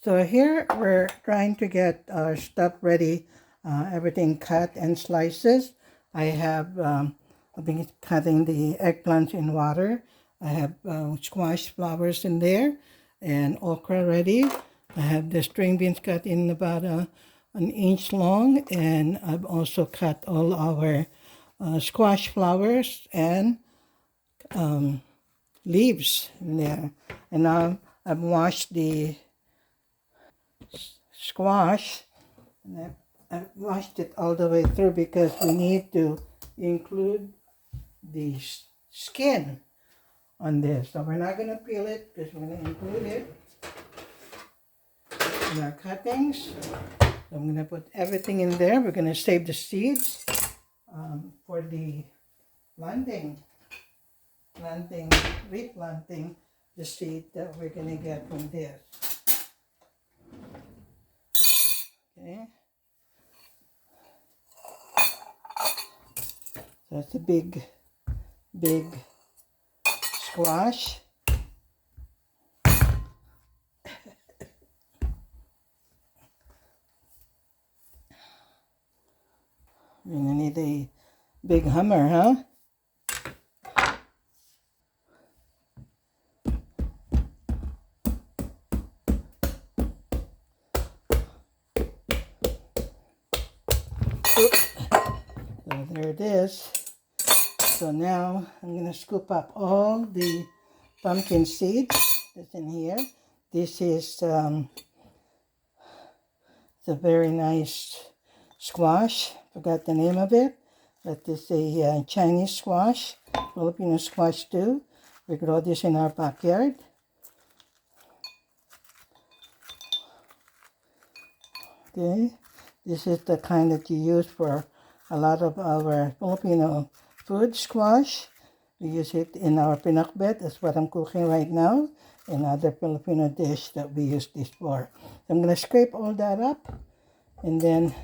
So here we're trying to get our stuff ready, everything cut and slices. I've been cutting the eggplants in water. I have squash flowers in there and okra ready. I have the string beans cut in about an inch long, and I've also cut all our squash flowers and leaves in there. And now I've washed the squash, and I've washed it all the way through because we need to include the skin on this. So we're not going to peel it because we're going to include it in our cuttings. So I'm going to put everything in there. We're going to save the seeds for the replanting the seed that we're going to get from this. Okay. So it's a big squash. We're gonna need a big hammer, huh? So there it is. So now I'm going to scoop up all the pumpkin seeds that's in here. This is it's a very nice squash. Forgot the name of it. But this is a Chinese squash, Filipino squash too. We grow this in our backyard. Okay, this is the kind that you use for a lot of our Filipino food, squash. We use it in our PINAKBET. That's what I'm cooking right now. And other Filipino dish that we use this for. So I'm going to scrape all that up. And then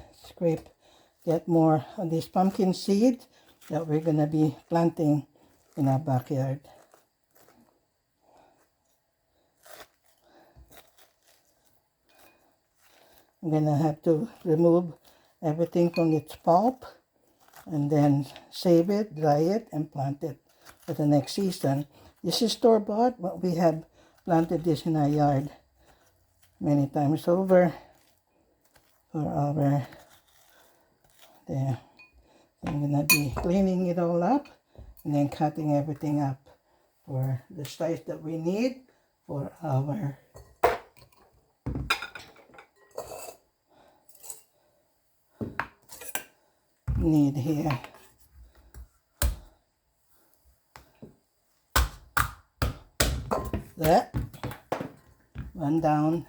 get more of this pumpkin seed that we're going to be planting in our backyard. I'm going to have to remove everything from its pulp and then save it, dry it, and plant it for the next season. This is store-bought, but we have planted this in our yard many times over for our there. So I'm going to be cleaning it all up and then cutting everything up for the size that we need for our need here. That one down.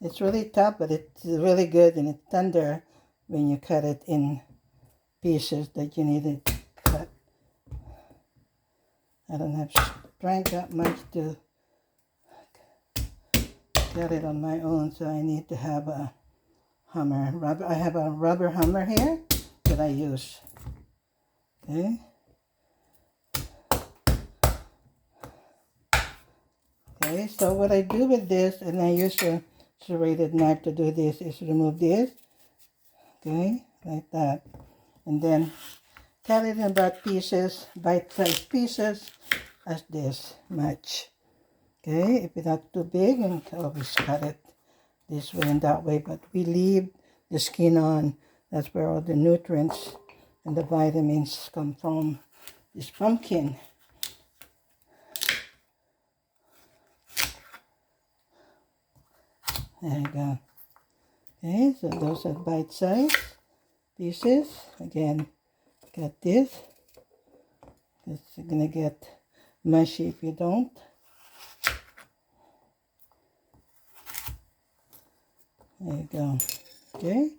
It's really tough, but it's really good and it's tender when you cut it in pieces that you need to cut. I don't have strength that much to cut it on my own, so I need to have a hammer. I have a rubber hammer here that I use. Okay. Okay, so what I do with this, and I use a serrated knife to do this, is remove this. Okay, like that. And then cut it in about pieces, bite-sized pieces, as this much. Okay, if it's not too big, and always cut it this way and that way, but we leave the skin on. That's where all the nutrients and the vitamins come from this pumpkin. There you go. Okay, so those are bite-sized pieces. Again, got this. It's gonna get mushy if you don't. There you go. Okay,